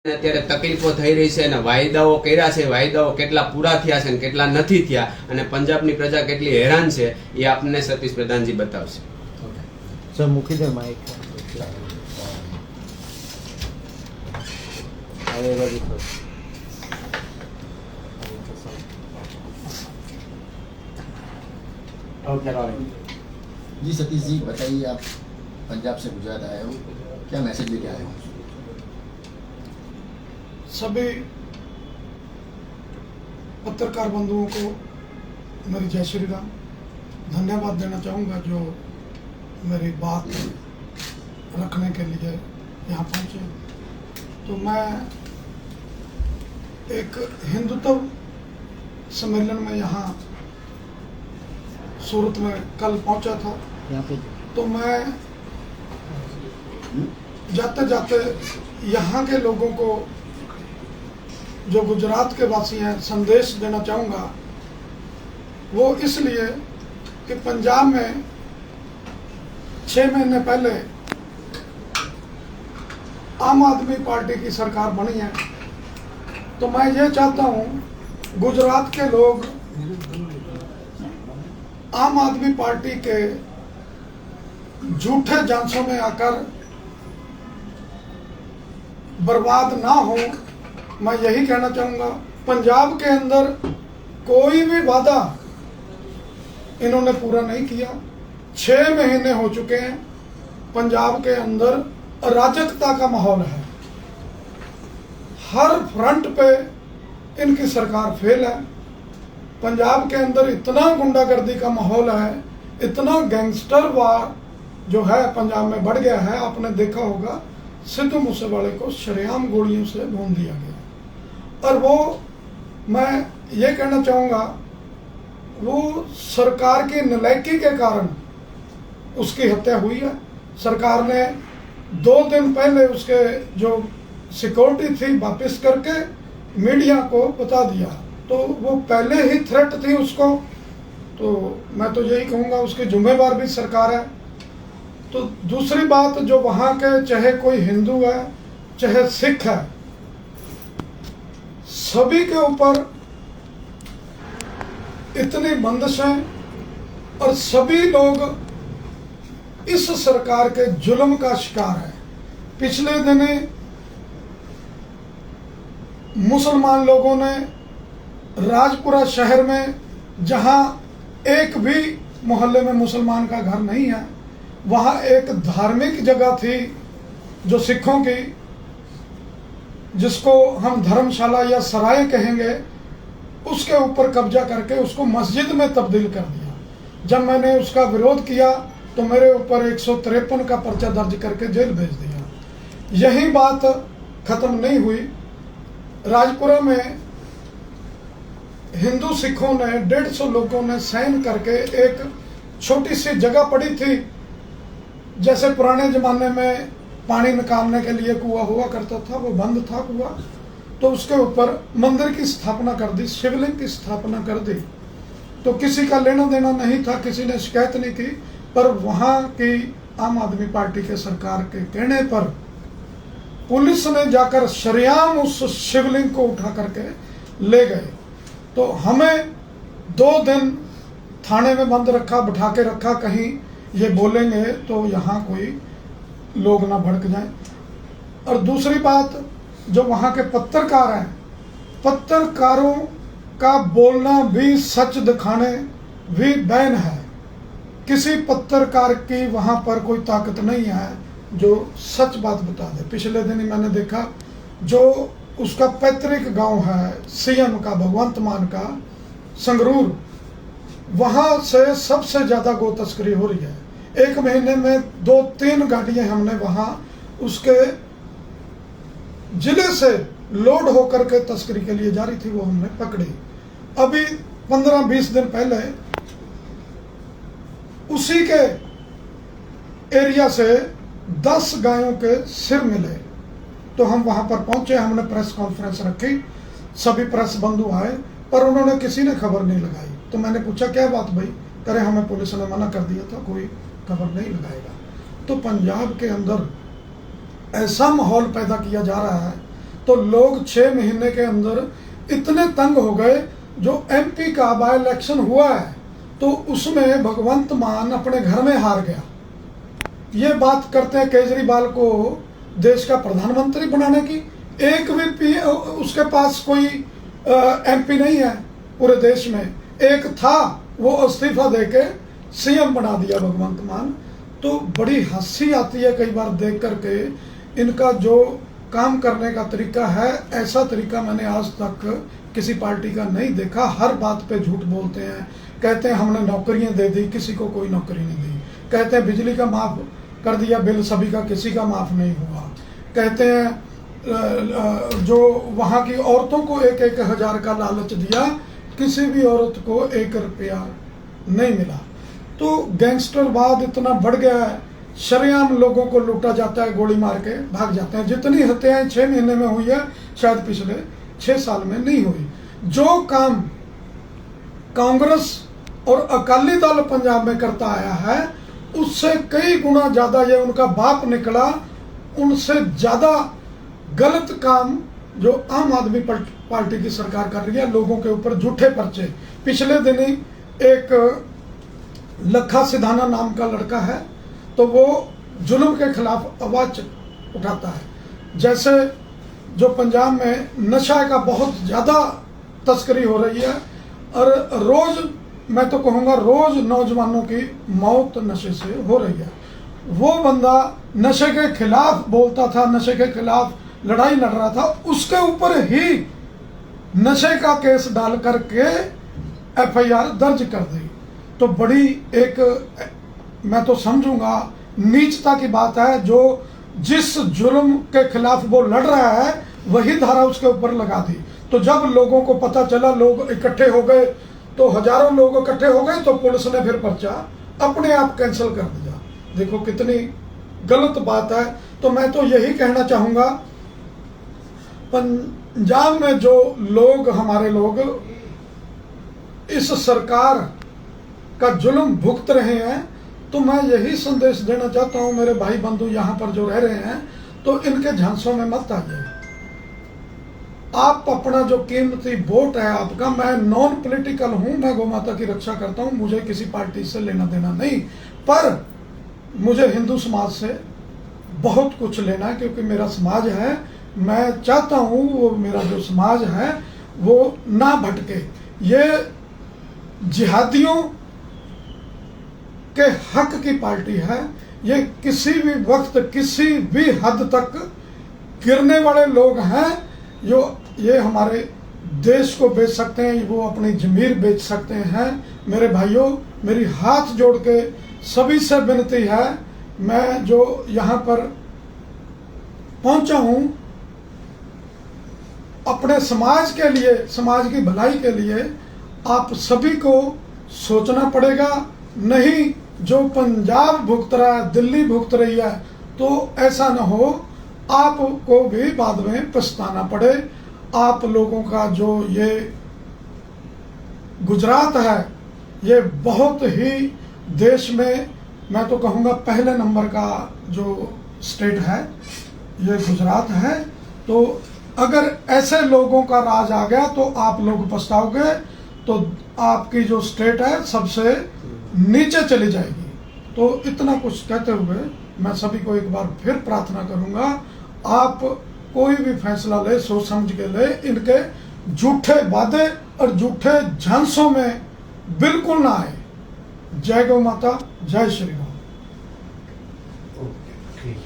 અત્યારે તકલીફો થઈ રહી છે અને વાયદાઓ કર્યા છે, વાયદાઓ કેટલા પૂરા થયા છે અને કેટલા નથી થયા અને પંજાબની પ્રજા કેટલી હેરાન છે એ આપને સતીશ પ્રધાનજી બતાવશે. સર મૂકી દે માઇક. जी सतीश जी बताइए, आप पंजाब से गुजरात आए हो, क्या मैसेज लेके आए हो? सभी पत्रकार बंधुओं को मेरी जय श्री राम. धन्यवाद देना चाहूँगा जो मेरी बात रखने के लिए यहाँ पहुँचे. तो मैं एक हिंदुत्व सम्मेलन में यहाँ सूरत में कल पहुँचा था. तो मैं जाते जाते यहाँ के लोगों को, जो गुजरात के वासी हैं, संदेश देना चाहूँगा. वो इसलिए कि पंजाब में 6 महीने पहले आम आदमी पार्टी की सरकार बनी है. तो मैं ये चाहता हूँ गुजरात के लोग आम आदमी पार्टी के झूठे झांसों में आकर बर्बाद ना हो. मैं यही कहना चाहूँगा. पंजाब के अंदर कोई भी वादा इन्होंने पूरा नहीं किया. 6 महीने हो चुके हैं. पंजाब के अंदर अराजकता का माहौल है. हर फ्रंट पे इनकी सरकार फेल है. पंजाब के अंदर इतना गुंडागर्दी का माहौल है, इतना गैंगस्टर वार जो है पंजाब में बढ़ गया है. आपने देखा होगा सिद्धू मूसेवाले को शरेआम गोलियों से भून दिया गया. और वो, मैं ये कहना चाहूँगा, वो सरकार की नालायकी के कारण उसकी हत्या हुई है. सरकार ने 2 दिन पहले उसके जो सिक्योरिटी थी वापस करके मीडिया को बता दिया. तो वो पहले ही थ्रेट थी उसको. तो मैं तो यही कहूँगा उसकी जिम्मेवार भी सरकार है. तो दूसरी बात, जो वहाँ के चाहे कोई हिंदू है चाहे सिख है, सभी के ऊपर इतनी बंदिशें और सभी लोग इस सरकार के जुल्म का शिकार है. पिछले दिने मुसलमान लोगों ने राजपुरा शहर में, जहां एक भी मोहल्ले में मुसलमान का घर नहीं है, वहां एक धार्मिक जगह थी जो सिखों की, जिसको हम धर्मशाला या सराय कहेंगे, उसके ऊपर कब्जा करके उसको मस्जिद में तब्दील कर दिया. जब मैंने उसका विरोध किया तो मेरे ऊपर 153 का पर्चा दर्ज करके जेल भेज दिया. यही बात खत्म नहीं हुई. राजपुरा में हिंदू सिखों ने 150 लोगों ने साइन करके एक छोटी सी जगह पड़ी थी, जैसे पुराने जमाने में पानी निकालने के लिए कुआं हुआ करता था, वो बंद था कुआं. तो उसके ऊपर मंदिर की स्थापना कर दी, शिवलिंग की स्थापना कर दी. तो किसी का लेना देना नहीं था, किसी ने शिकायत नहीं की. पर वहाँ की आम आदमी पार्टी के सरकार के कहने पर पुलिस ने जाकर शरेआम उस शिवलिंग को उठा करके ले गए. तो हमें 2 दिन थाने में बंद रखा, बिठा के रखा, कहीं ये बोलेंगे तो यहाँ कोई लोग ना भड़क जाएं. और दूसरी बात, जो वहाँ के पत्रकार हैं, पत्रकारों का बोलना भी सच दिखाने भी बैन है. किसी पत्रकार की वहाँ पर कोई ताकत नहीं है जो सच बात बता दे. पिछले दिन ही मैंने देखा, जो उसका पैतृक गांव है सीएम का, भगवंत मान का, संगरूर, वहाँ से सबसे ज़्यादा गो तस्करी हो रही है. 1 महीने में 2-3 गाड़ियाँ हमने वहाँ उसके जिले से लोड होकर के तस्करी के लिए जा रही थी, वो हमने पकड़ी. अभी 15-20 दिन पहले उसी के एरिया से 10 गायों के सिर मिले. तो हम वहाँ पर पहुँचे, हमने प्रेस कॉन्फ्रेंस रखी, सभी प्रेस बंधु आए, पर उन्होंने किसी ने खबर नहीं लगाई. तो मैंने पूछा क्या बात भाई? करे हमें पुलिस ने मना कर दिया था, कोई खबर नहीं लगाएगा. तो पंजाब के अंदर ऐसा माहौल पैदा किया जा रहा है तो लोग 6 महीने के अंदर इतने तंग हो गए। जो MP का बाय इलेक्शन हुआ है तो उसमें भगवंत मान अपने घर में हार गया। ये बात करते हैं केजरीवाल को देश का प्रधानमंत्री बनाने की, एक भी उसके पास कोई MP नहीं है पूरे देश में। एक था, वो इस्तीफा देके CM बना दिया भगवंत मान। तो बड़ी हंसी आती है कई बार देख करके इनका जो काम करने का तरीका है। ऐसा तरीका मैंने आज तक किसी पार्टी का नहीं देखा। हर बात पे झूठ बोलते हैं, कहते हैं हमने नौकरियां दे दी, किसी को कोई नौकरी नहीं दी। कहते हैं बिजली का माफ कर दिया बिल सभी का, किसी का माफ नहीं हुआ। कहते हैं जो वहाँ की औरतों को 1-1 हज़ार का लालच दिया, किसी भी औरत को 1 रुपया नहीं मिला। तो गैंगस्टरवाद इतना बढ़ गया है, शरेआम लोगों को लूटा जाता है, गोली मार के भाग जाते हैं। जितनी हत्याएं 6 महीने में हुई है शायद पिछले 6 साल में नहीं हुई। जो काम कांग्रेस और अकाली दल पंजाब में करता आया है उससे कई गुना ज्यादा ये उनका बाप निकला, उनसे ज्यादा गलत काम जो आम आदमी पार्टी की सरकार कर रही है। लोगों के ऊपर झूठे पर्चे। पिछले दिन ही एक लखा सिधाना नाम का लड़का है, तो वो जुल्म के खिलाफ आवाज उठाता है। जैसे जो पंजाब में नशा का बहुत ज्यादा तस्करी हो रही है और रोज, मैं तो कहूँगा रोज नौजवानों की मौत नशे से हो रही है। वो बंदा नशे के खिलाफ बोलता था, नशे के खिलाफ लड़ाई लड़ रहा था, उसके ऊपर ही नशे का केस डाल करके FIR दर्ज कर दी। तो बड़ी एक, मैं तो समझूंगा नीचता की बात है। जो जिस जुल्म के खिलाफ वो लड़ रहा है वही धारा उसके ऊपर लगा दी। तो जब लोगों को पता चला, लोग इकट्ठे हो गए, तो हजारों लोग इकट्ठे हो गए, तो पुलिस ने फिर पर्चा अपने आप कैंसिल कर दिया। देखो कितनी गलत बात है। तो मैं तो यही कहना चाहूंगा, पंजाब में जो लोग, हमारे लोग इस सरकार का जुल्म भुगत रहे हैं, तो मैं यही संदेश देना चाहता हूं मेरे भाई बंधु यहाँ पर जो रह रहे हैं, तो इनके झांसों में मत आइए। आप अपना जो कीमती वोट है आपका, मैं नॉन पॉलिटिकल हूं, मैं गौ माता की रक्षा करता हूं, मुझे किसी पार्टी से लेना देना नहीं, पर मुझे हिंदू समाज से बहुत कुछ लेना है, क्योंकि मेरा समाज है। मैं चाहता हूं वो मेरा जो समाज है वो ना भटके। ये जिहादियों के हक की पार्टी है। ये किसी भी वक्त किसी भी हद तक गिरने वाले लोग हैं। जो ये हमारे देश को बेच सकते हैं, वो अपनी जमीर बेच सकते हैं। मेरे भाइयों, मेरी हाथ जोड़ के सभी से विनती है, मैं जो यहाँ पर पहुंचा हूं अपने समाज के लिए, समाज की भलाई के लिए, आप सभी को सोचना पड़ेगा। नहीं जो पंजाब भुगत रहा है, दिल्ली भुगत रही है, तो ऐसा न हो आपको भी बाद में पछताना पड़े। आप लोगों का जो ये गुजरात है, ये बहुत ही देश में, मैं तो कहूँगा पहले नंबर का जो स्टेट है ये गुजरात है। तो अगर ऐसे लोगों का राज आ गया तो आप लोग पछताओगे, तो आपकी जो स्टेट है सबसे नीचे चली जाएगी। तो इतना कुछ कहते हुए मैं सभी को एक बार फिर प्रार्थना करूंगा, आप कोई भी फैसला ले सोच समझ के ले। इनके झूठे वादे और झूठे झांसों में बिल्कुल ना आए। जय गौ माता, जय श्री राम। ठीक।